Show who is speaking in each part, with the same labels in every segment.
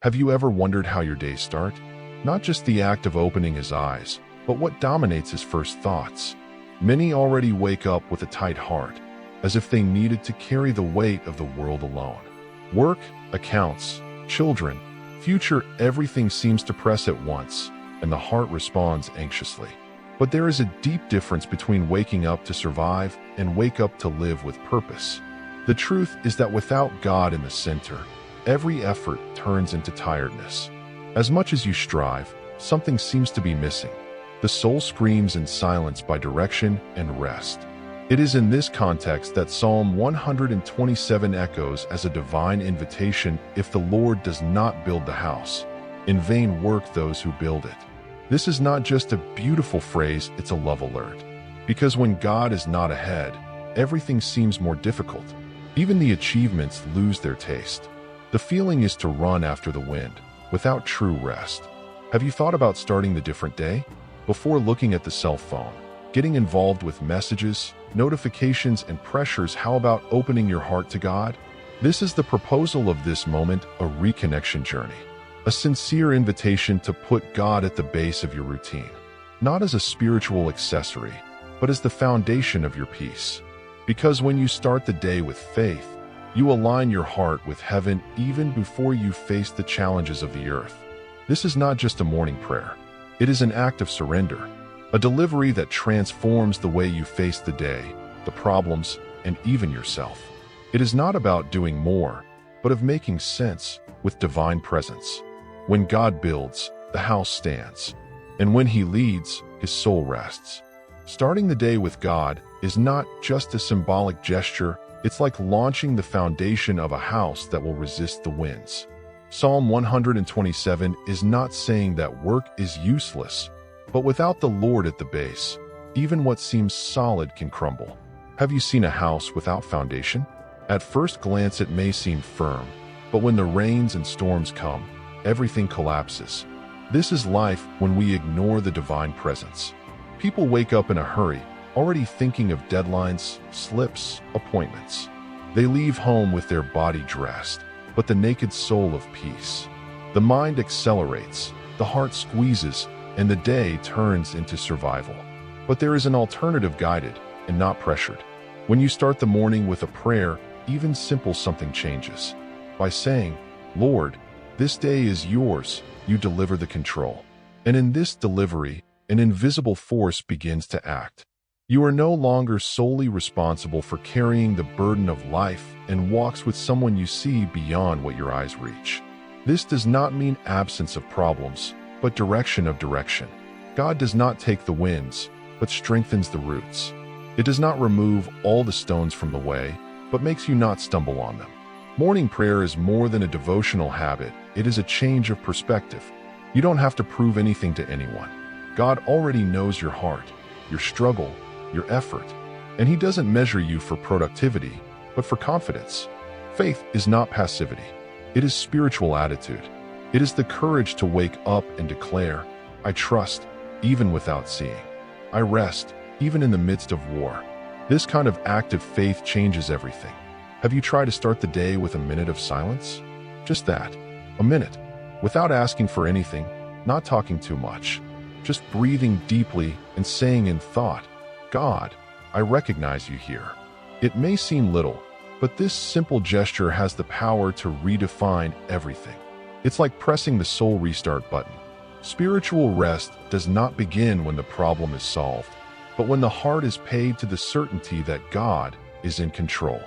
Speaker 1: Have you ever wondered how your days start? Not just the act of opening his eyes, but what dominates his first thoughts. Many already wake up with a tight heart, as if they needed to carry the weight of the world alone. Work, accounts, children, future, everything seems to press at once, and the heart responds anxiously. But there is a deep difference between waking up to survive and wake up to live with purpose. The truth is that without God in the center, every effort turns into tiredness. As much as you strive, something seems to be missing. The soul screams in silence by direction and rest. It is in this context that Psalm 127 echoes as a divine invitation: if the Lord does not build the house, in vain work those who build it. This is not just a beautiful phrase, it's a love alert. Because when God is not ahead, everything seems more difficult. Even the achievements lose their taste. The feeling is to run after the wind, without true rest. Have you thought about starting the different day? Before looking at the cell phone, getting involved with messages, notifications, and pressures, how about opening your heart to God? This is the proposal of this moment, a reconnection journey. A sincere invitation to put God at the base of your routine, not as a spiritual accessory, but as the foundation of your peace. Because when you start the day with faith, you align your heart with heaven even before you face the challenges of the earth. This is not just a morning prayer. It is an act of surrender, a delivery that transforms the way you face the day, the problems, and even yourself. It is not about doing more, but of making sense with divine presence. When God builds, the house stands. And when He leads, his soul rests. Starting the day with God is not just a symbolic gesture, it's like launching the foundation of a house that will resist the winds. Psalm 127 is not saying that work is useless, but without the Lord at the base, even what seems solid can crumble. Have you seen a house without foundation? At first glance it may seem firm, but when the rains and storms come, everything collapses. This is life when we ignore the divine presence. People wake up in a hurry, already thinking of deadlines, slips, appointments. They leave home with their body dressed, but the naked soul of peace. The mind accelerates, the heart squeezes, and the day turns into survival. But there is an alternative: guided and not pressured. When you start the morning with a prayer, even simple, something changes. By saying, "Lord, this day is yours," you deliver the control. And in this delivery, an invisible force begins to act. You are no longer solely responsible for carrying the burden of life and walks with someone you see beyond what your eyes reach. This does not mean absence of problems, but direction of direction. God does not take the winds, but strengthens the roots. It does not remove all the stones from the way, but makes you not stumble on them. Morning prayer is more than a devotional habit, it is a change of perspective. You don't have to prove anything to anyone. God already knows your heart, your struggle, your effort, and He doesn't measure you for productivity, but for confidence. Faith is not passivity. It is spiritual attitude. It is the courage to wake up and declare, "I trust, even without seeing. I rest, even in the midst of war." This kind of active faith changes everything. Have you tried to start the day with a minute of silence? Just that, a minute, without asking for anything, not talking too much, just breathing deeply and saying in thought, "God, I recognize you here." It may seem little, but this simple gesture has the power to redefine everything. It's like pressing the soul restart button. Spiritual rest does not begin when the problem is solved, but when the heart is paid to the certainty that God is in control.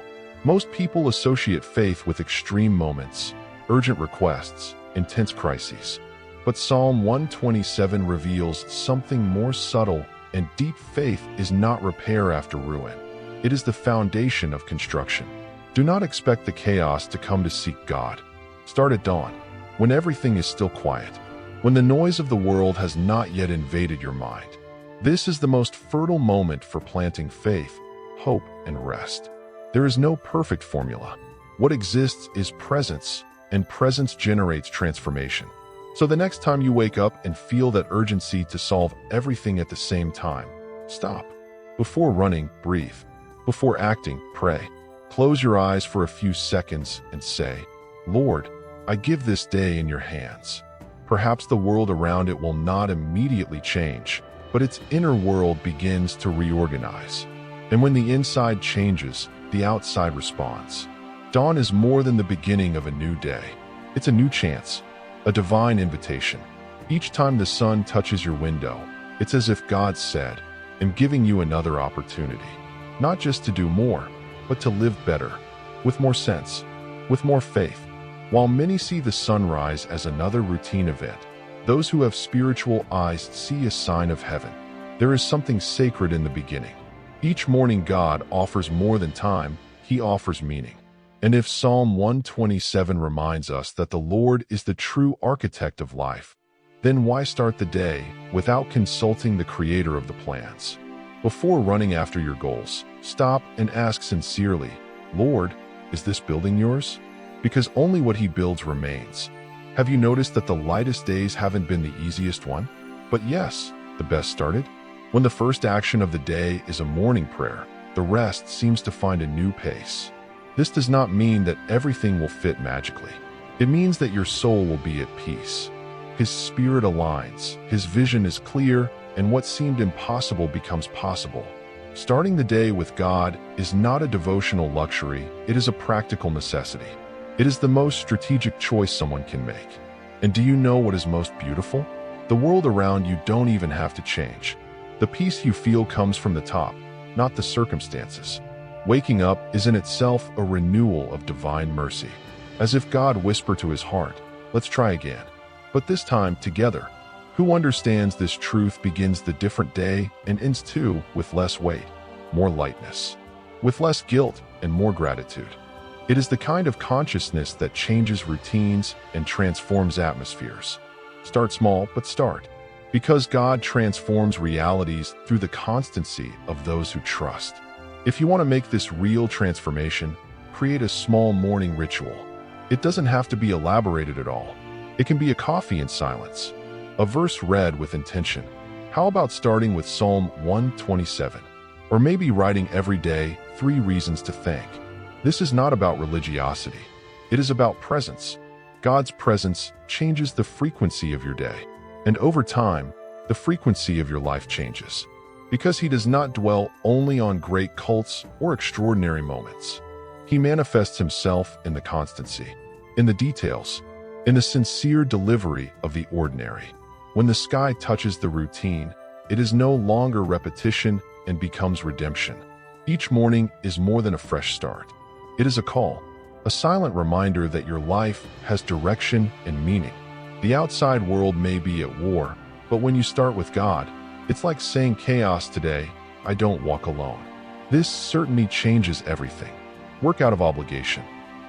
Speaker 1: Most people associate faith with extreme moments, urgent requests, intense crises. But Psalm 127 reveals something more subtle, and deep faith is not repair after ruin. It is the foundation of construction. Do not expect the chaos to come to seek God. Start at dawn, when everything is still quiet, when the noise of the world has not yet invaded your mind. This is the most fertile moment for planting faith, hope, and rest. There is no perfect formula. What exists is presence, and presence generates transformation. So the next time you wake up and feel that urgency to solve everything at the same time, stop. Before running, breathe. Before acting, pray. Close your eyes for a few seconds and say, "Lord, I give this day in your hands. Perhaps the world around it will not immediately change, but its inner world begins to reorganize. And when the inside changes, the outside responds. Dawn is more than the beginning of a new day. It's a new chance, a divine invitation. Each time the sun touches your window, it's as if God said, "I'm giving you another opportunity, not just to do more, but to live better, with more sense, with more faith." While many see the sunrise as another routine event, those who have spiritual eyes see a sign of heaven. There is something sacred in the beginning. Each morning God offers more than time, He offers meaning. And if Psalm 127 reminds us that the Lord is the true architect of life, then why start the day without consulting the creator of the plans? Before running after your goals, stop and ask sincerely, "Lord, is this building yours?" Because only what He builds remains. Have you noticed that the lightest days haven't been the easiest one? But yes, the best started. When the first action of the day is a morning prayer, the rest seems to find a new pace. This does not mean that everything will fit magically. It means that your soul will be at peace. His spirit aligns, His vision is clear, and what seemed impossible becomes possible. Starting the day with God is not a devotional luxury, it is a practical necessity. It is the most strategic choice someone can make. And do you know what is most beautiful? The world around you don't even have to change. The peace you feel comes from the top, not the circumstances. Waking up is in itself a renewal of divine mercy. As if God whispered to His heart, "Let's try again." But this time together. Who understands this truth begins the different day and ends too with less weight, more lightness, with less guilt and more gratitude. It is the kind of consciousness that changes routines and transforms atmospheres. Start small, but start. Because God transforms realities through the constancy of those who trust. If you want to make this real transformation, create a small morning ritual. It doesn't have to be elaborated at all. It can be a coffee in silence, a verse read with intention. How about starting with Psalm 127? Or maybe writing every day 3 reasons to thank. This is not about religiosity. It is about presence. God's presence changes the frequency of your day. And over time, the frequency of your life changes. Because He does not dwell only on great cults or extraordinary moments. He manifests Himself in the constancy, in the details, in the sincere delivery of the ordinary. When the sky touches the routine, it is no longer repetition and becomes redemption. Each morning is more than a fresh start. It is a call, a silent reminder that your life has direction and meaning. The outside world may be at war, but when you start with God, it's like saying chaos today, I don't walk alone. This certainly changes everything. Work out of obligation,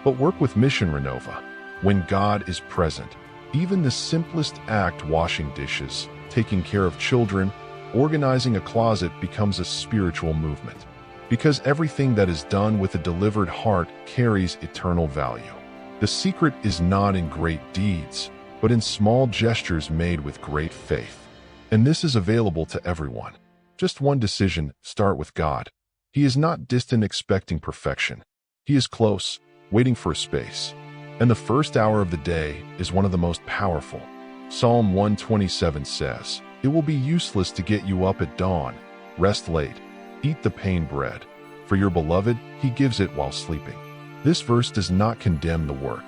Speaker 1: but work with Mission Renova. When God is present, even the simplest act, washing dishes, taking care of children, organizing a closet, becomes a spiritual movement. Because everything that is done with a delivered heart carries eternal value. The secret is not in great deeds, but in small gestures made with great faith. And this is available to everyone. Just one decision, start with God. He is not distant expecting perfection. He is close, waiting for a space. And the first hour of the day is one of the most powerful. Psalm 127 says, "It will be useless to get you up at dawn. Rest late. Eat the pain bread. For your beloved, He gives it while sleeping." This verse does not condemn the work.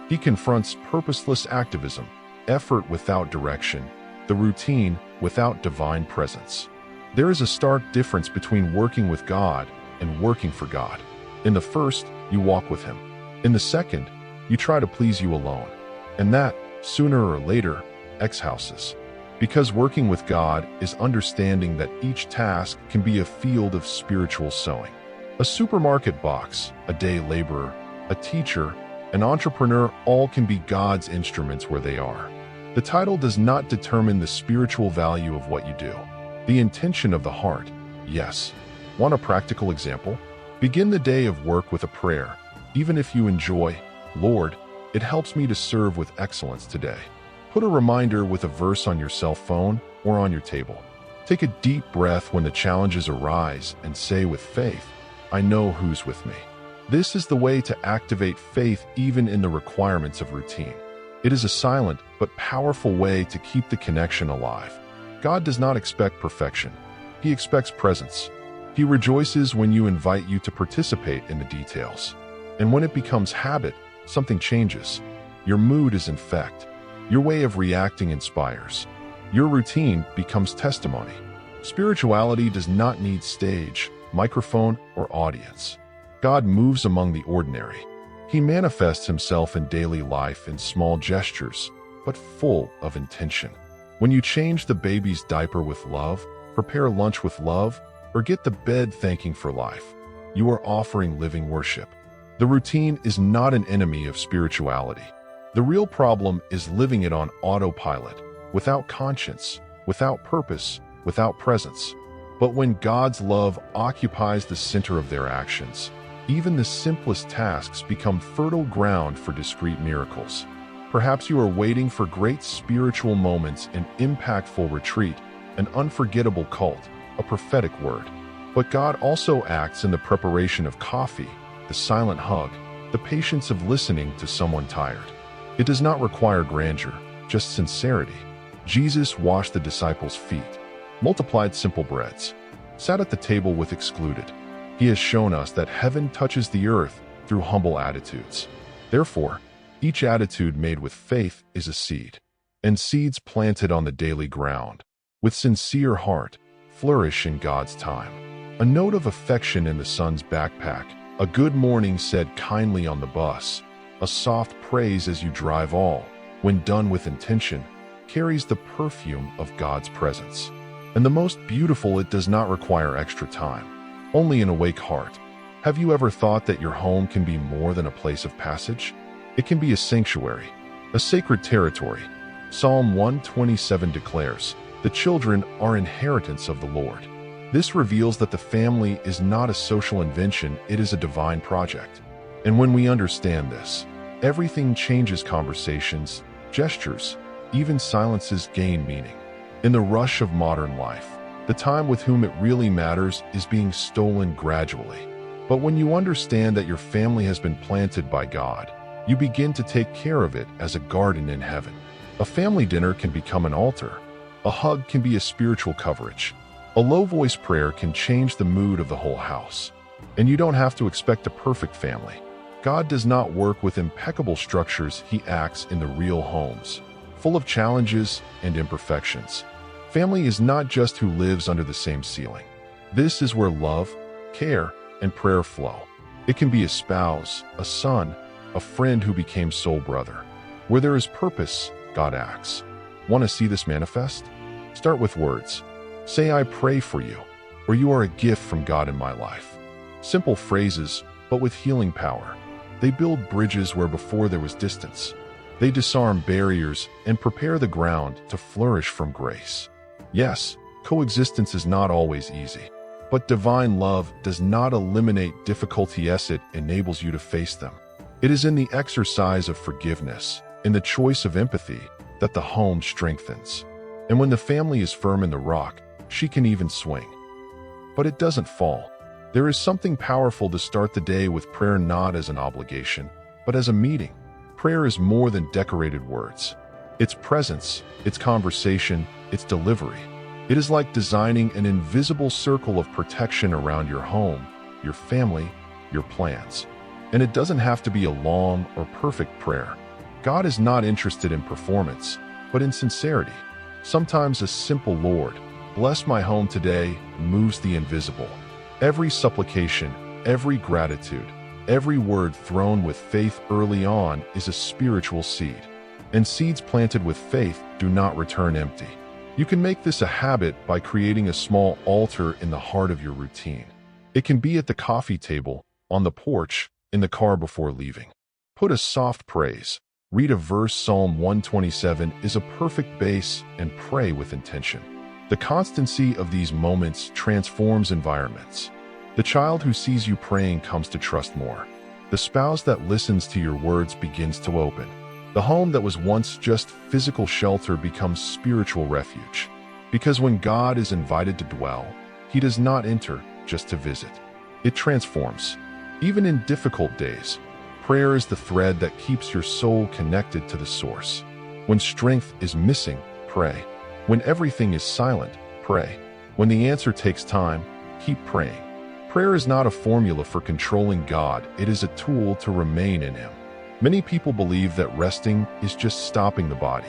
Speaker 1: He confronts purposeless activism, effort without direction, the routine without divine presence. There is a stark difference between working with God and working for God. In the first, you walk with Him. In the second, you try to please you alone. And that, sooner or later, exhausts. Because working with God is understanding that each task can be a field of spiritual sowing. A supermarket box, a day laborer, a teacher, an entrepreneur, all can be God's instruments where they are. The title does not determine the spiritual value of what you do. The intention of the heart, yes. Want a practical example? Begin the day of work with a prayer. Even if you enjoy, "Lord, it helps me to serve with excellence today." Put a reminder with a verse on your cell phone or on your table. Take a deep breath when the challenges arise and say with faith, "I know who's with me." This is the way to activate faith even in the requirements of routine. It is a silent but powerful way to keep the connection alive. God does not expect perfection. He expects presence. He rejoices when you invite you to participate in the details. And when it becomes habit, something changes. Your mood is infected. Your way of reacting inspires. Your routine becomes testimony. Spirituality does not need stage, microphone, or audience. God moves among the ordinary. He manifests himself in daily life in small gestures, but full of intention. When you change the baby's diaper with love, prepare lunch with love, or get the bed thanking for life, you are offering living worship. The routine is not an enemy of spirituality. The real problem is living it on autopilot, without conscience, without purpose, without presence. But when God's love occupies the center of their actions, even the simplest tasks become fertile ground for discrete miracles. Perhaps you are waiting for great spiritual moments, an impactful retreat, an unforgettable cult, a prophetic word. But God also acts in the preparation of coffee, the silent hug, the patience of listening to someone tired. It does not require grandeur, just sincerity. Jesus washed the disciples' feet, multiplied simple breads, sat at the table with excluded. He has shown us that heaven touches the earth through humble attitudes. Therefore, each attitude made with faith is a seed, and seeds planted on the daily ground, with sincere heart, flourish in God's time. A note of affection in the son's backpack, a good morning said kindly on the bus, a soft praise as you drive, all, when done with intention, carries the perfume of God's presence. And the most beautiful, it does not require extra time, only an awake heart. Have you ever thought that your home can be more than a place of passage? It can be a sanctuary, a sacred territory. Psalm 127 declares, "The children are inheritance of the Lord." This reveals that the family is not a social invention, it is a divine project. And when we understand this, everything changes. Conversations, gestures, even silences gain meaning. In the rush of modern life, the time with whom it really matters is being stolen gradually. But when you understand that your family has been planted by God, you begin to take care of it as a garden in heaven. A family dinner can become an altar. A hug can be a spiritual coverage. A low-voice prayer can change the mood of the whole house. And you don't have to expect a perfect family. God does not work with impeccable structures, he acts in the real homes, full of challenges and imperfections. Family is not just who lives under the same ceiling. This is where love, care, and prayer flow. It can be a spouse, a son, a friend who became soul brother. Where there is purpose, God acts. Want to see this manifest? Start with words. Say, "I pray for you," or "You are a gift from God in my life." Simple phrases, but with healing power. They build bridges where before there was distance. They disarm barriers and prepare the ground to flourish from grace. Yes, coexistence is not always easy, but divine love does not eliminate difficulty as it enables you to face them. It is in the exercise of forgiveness, in the choice of empathy, that the home strengthens. And when the family is firm in the rock, she can even swing. But it doesn't fall. There is something powerful to start the day with prayer, not as an obligation, but as a meeting. Prayer is more than decorated words. It's presence, it's conversation, it's delivery. It is like designing an invisible circle of protection around your home, your family, your plans. And it doesn't have to be a long or perfect prayer. God is not interested in performance, but in sincerity. Sometimes a simple "Lord, bless my home today" moves the invisible. Every supplication, every gratitude, every word thrown with faith early on is a spiritual seed. And seeds planted with faith do not return empty. You can make this a habit by creating a small altar in the heart of your routine. It can be at the coffee table, on the porch, in the car before leaving. Put a soft praise. Read a verse. Psalm 127 is a perfect base, and pray with intention. The constancy of these moments transforms environments. The child who sees you praying comes to trust more. The spouse that listens to your words begins to open. The home that was once just physical shelter becomes spiritual refuge. Because when God is invited to dwell, he does not enter just to visit. It transforms. Even in difficult days, Prayer is the thread that keeps your soul connected to the source. When strength is missing, pray. When everything is silent, pray. When the answer takes time, keep praying. Prayer is not a formula for controlling God, it is a tool to remain in Him. Many people believe that resting is just stopping the body.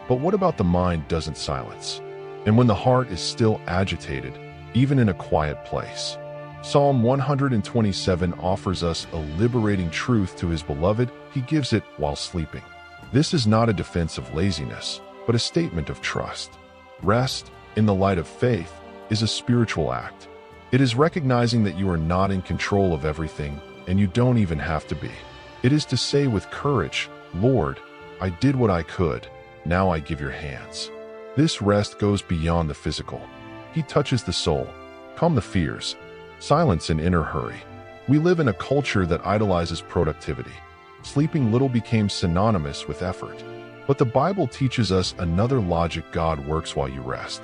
Speaker 1: But what about the mind doesn't silence? And when the heart is still agitated, even in a quiet place? Psalm 127 offers us a liberating truth to His beloved. He gives it while sleeping. This is not a defense of laziness, but a statement of trust. Rest, in the light of faith, is a spiritual act. It is recognizing that you are not in control of everything, and you don't even have to be. It is to say with courage, Lord, I did what I could, now I give your hands. This rest goes beyond the physical. He touches the soul, calm the fears, silence an inner hurry. We live in a culture that idolizes productivity. Sleeping little became synonymous with effort. But the Bible teaches us another logic: God works while you rest.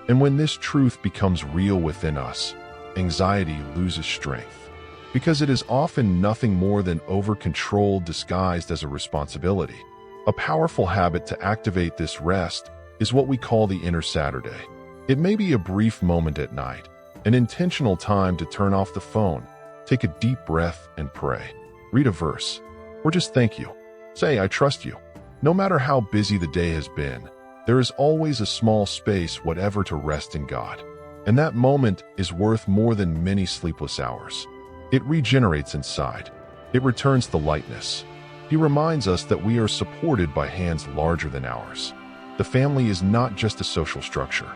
Speaker 1: And when this truth becomes real within us, anxiety loses strength. Because it is often nothing more than over-control disguised as a responsibility. A powerful habit to activate this rest is what we call the inner Saturday. It may be a brief moment at night, an intentional time to turn off the phone, take a deep breath and pray. Read a verse, or just thank you. Say, I trust you. No matter how busy the day has been, there is always a small space, whatever, to rest in God. And that moment is worth more than many sleepless hours. It regenerates inside. It returns the lightness. He reminds us that we are supported by hands larger than ours. The family is not just a social structure.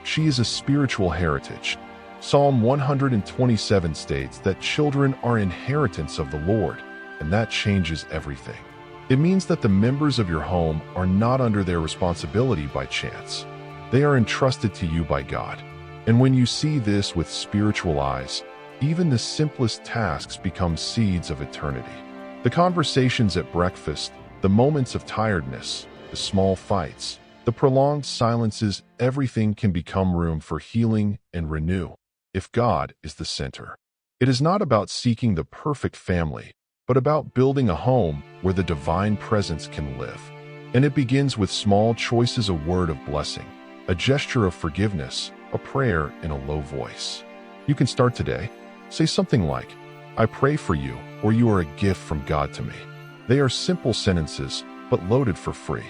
Speaker 1: She is a spiritual heritage. Psalm 127 states that children are inheritance of the Lord, and that changes everything. It means that the members of your home are not under their responsibility by chance. They are entrusted to you by God. And when you see this with spiritual eyes, even the simplest tasks become seeds of eternity. The conversations at breakfast, the moments of tiredness, the small fights, the prolonged silences, everything can become room for healing and renew, if God is the center. It is not about seeking the perfect family, but about building a home where the divine presence can live. And it begins with small choices: a word of blessing, a gesture of forgiveness, a prayer in a low voice. You can start today. Say something like, I pray for you, or you are a gift from God to me. They are simple sentences, but loaded for free.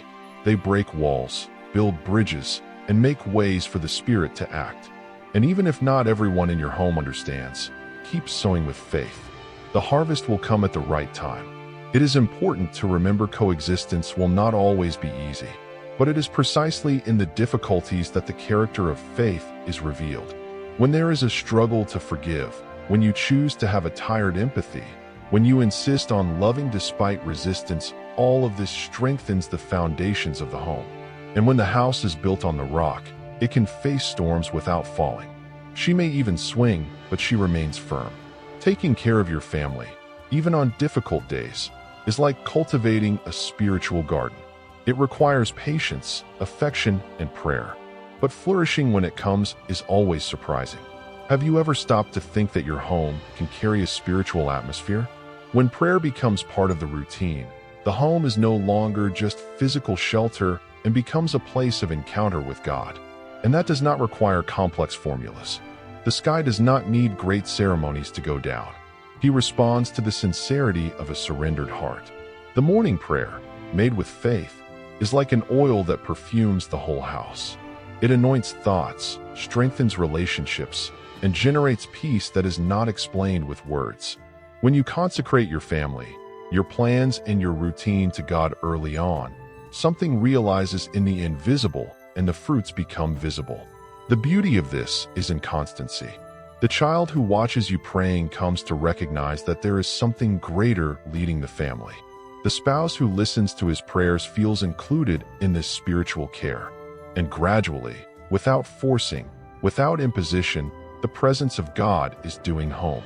Speaker 1: They break walls, build bridges, and make ways for the Spirit to act. And even if not everyone in your home understands, keep sowing with faith. The harvest will come at the right time. It is important to remember coexistence will not always be easy, but it is precisely in the difficulties that the character of faith is revealed. When there is a struggle to forgive, when you choose to have a tired empathy, when you insist on loving despite resistance, all of this strengthens the foundations of the home. And when the house is built on the rock, it can face storms without falling. She may even swing, but she remains firm. Taking care of your family, even on difficult days, is like cultivating a spiritual garden. It requires patience, affection, and prayer. But flourishing when it comes is always surprising. Have you ever stopped to think that your home can carry a spiritual atmosphere? When prayer becomes part of the routine, the home is no longer just physical shelter and becomes a place of encounter with God. And that does not require complex formulas. The sky does not need great ceremonies to go down. He responds to the sincerity of a surrendered heart. The morning prayer, made with faith, is like an oil that perfumes the whole house. It anoints thoughts, strengthens relationships, and generates peace that is not explained with words. When you consecrate your family, your plans, and your routine to God early on, something realizes in the invisible and the fruits become visible. The beauty of this is in constancy. The child who watches you praying comes to recognize that there is something greater leading the family. The spouse who listens to his prayers feels included in this spiritual care. And gradually, without forcing, without imposition, the presence of God is doing home.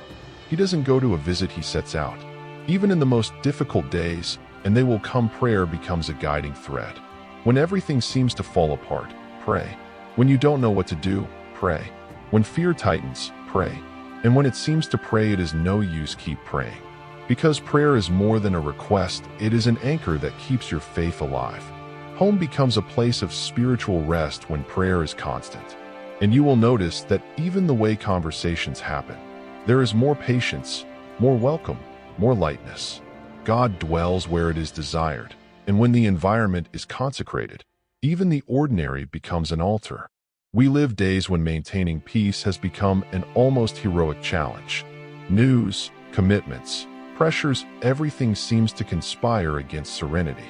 Speaker 1: He doesn't go to a visit, he sets out. Even in the most difficult days, and they will come, prayer becomes a guiding thread. When everything seems to fall apart, pray. When you don't know what to do, pray. When fear tightens, pray. And when it seems to pray it is no use, keep praying. Because prayer is more than a request, it is an anchor that keeps your faith alive. Home becomes a place of spiritual rest when prayer is constant. And you will notice that even the way conversations happen, there is more patience, more welcome, more lightness. God dwells where it is desired, and when the environment is consecrated, even the ordinary becomes an altar. We live days when maintaining peace has become an almost heroic challenge. News, commitments, pressures, everything seems to conspire against serenity.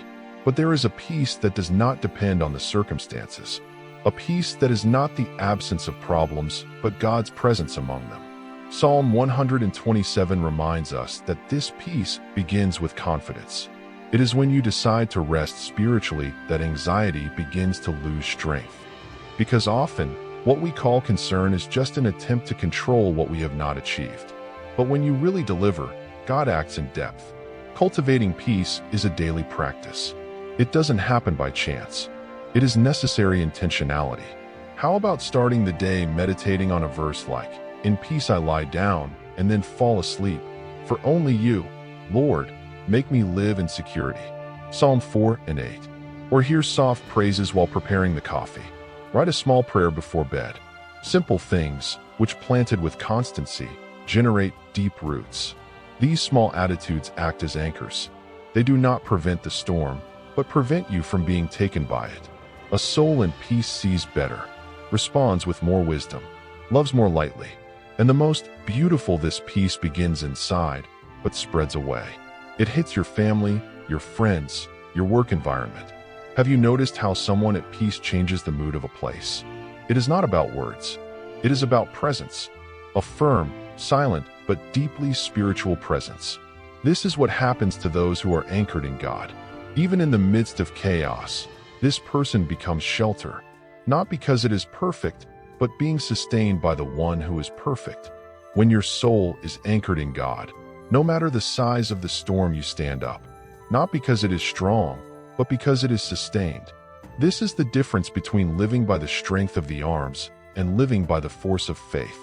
Speaker 1: But there is a peace that does not depend on the circumstances. A peace that is not the absence of problems, but God's presence among them. Psalm 127 reminds us that this peace begins with confidence. It is when you decide to rest spiritually that anxiety begins to lose strength. Because often, what we call concern is just an attempt to control what we have not achieved. But when you really deliver, God acts in depth. Cultivating peace is a daily practice. It doesn't happen by chance. It is necessary intentionality. How about starting the day meditating on a verse like, "In peace I lie down and then fall asleep, for only you, Lord, make me live in security." Psalm 4 and 8. Or hear soft praises while preparing the coffee. Write a small prayer before bed. Simple things, which planted with constancy, generate deep roots. These small attitudes act as anchors. They do not prevent the storm, but prevent you from being taken by it. A soul in peace sees better, responds with more wisdom, loves more lightly. And the most beautiful, this peace begins inside, but spreads away. It hits your family, your friends, your work environment. Have you noticed how someone at peace changes the mood of a place? It is not about words. It is about presence. A firm, silent, but deeply spiritual presence. This is what happens to those who are anchored in God. Even in the midst of chaos, this person becomes shelter, not because it is perfect, but being sustained by the one who is perfect. When your soul is anchored in God, no matter the size of the storm, you stand up, not because it is strong, but because it is sustained. This is the difference between living by the strength of the arms and living by the force of faith.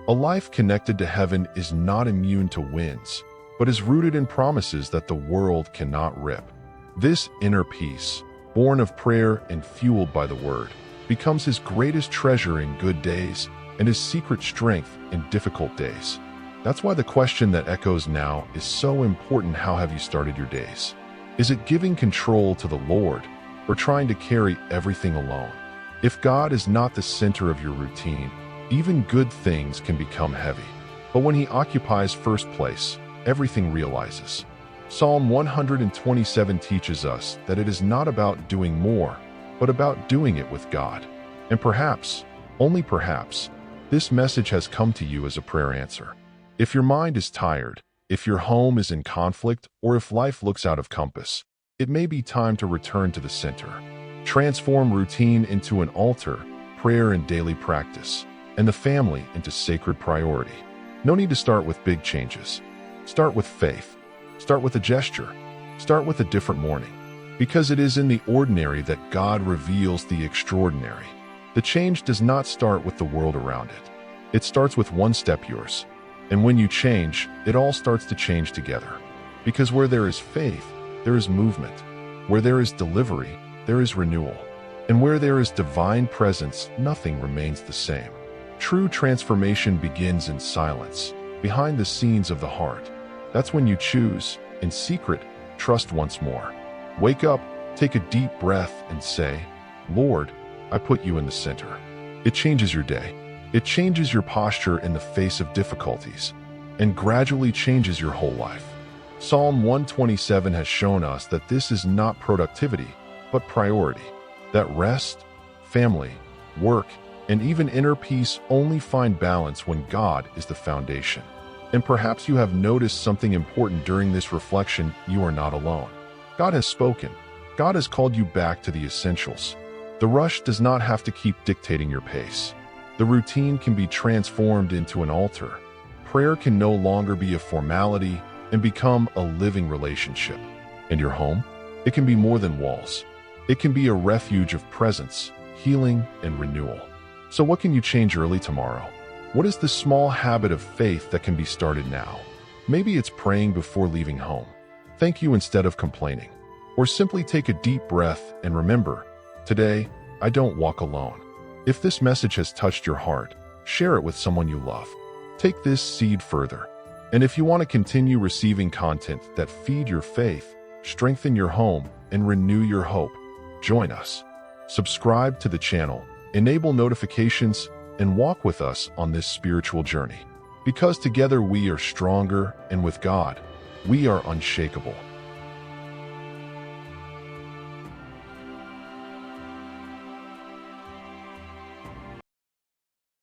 Speaker 1: A life connected to heaven is not immune to winds, but is rooted in promises that the world cannot rip. This inner peace, born of prayer and fueled by the Word, becomes his greatest treasure in good days and his secret strength in difficult days. That's why the question that echoes now is so important. How have you started your days? Is it giving control to the Lord or trying to carry everything alone? If God is not the center of your routine, even good things can become heavy. But when he occupies first place, everything realizes. Psalm 127 teaches us that it is not about doing more, but about doing it with God. And perhaps, only perhaps, this message has come to you as a prayer answer. If your mind is tired, if your home is in conflict, or if life looks out of compass, it may be time to return to the center. Transform routine into an altar, prayer and daily practice, and the family into sacred priority. No need to start with big changes. Start with faith. Start with a gesture. Start with a different morning. Because it is in the ordinary that God reveals the extraordinary. The change does not start with the world around it. It starts with one step, yours. And when you change, it all starts to change together. Because where there is faith, there is movement. Where there is delivery, there is renewal. And where there is divine presence, nothing remains the same. True transformation begins in silence, behind the scenes of the heart. That's when you choose, in secret, trust once more. Wake up, take a deep breath, and say, "Lord, I put you in the center." It changes your day. It changes your posture in the face of difficulties, and gradually changes your whole life. Psalm 127 has shown us that this is not productivity, but priority. That rest, family, work, and even inner peace only find balance when God is the foundation. And perhaps you have noticed something important during this reflection. You are not alone. God has spoken. God has called you back to the essentials. The rush does not have to keep dictating your pace. The routine can be transformed into an altar. Prayer can no longer be a formality and become a living relationship. And your home? It can be more than walls. It can be a refuge of presence, healing, and renewal. So what can you change early tomorrow? What is the small habit of faith that can be started now? Maybe it's praying before leaving home. Thank you instead of complaining. Or simply take a deep breath and remember, today, I don't walk alone. If this message has touched your heart, share it with someone you love. Take this seed further. And if you want to continue receiving content that feed your faith, strengthen your home, and renew your hope, join us. Subscribe to the channel, enable notifications, and walk with us on this spiritual journey. Because together we are stronger, and with God, we are unshakable.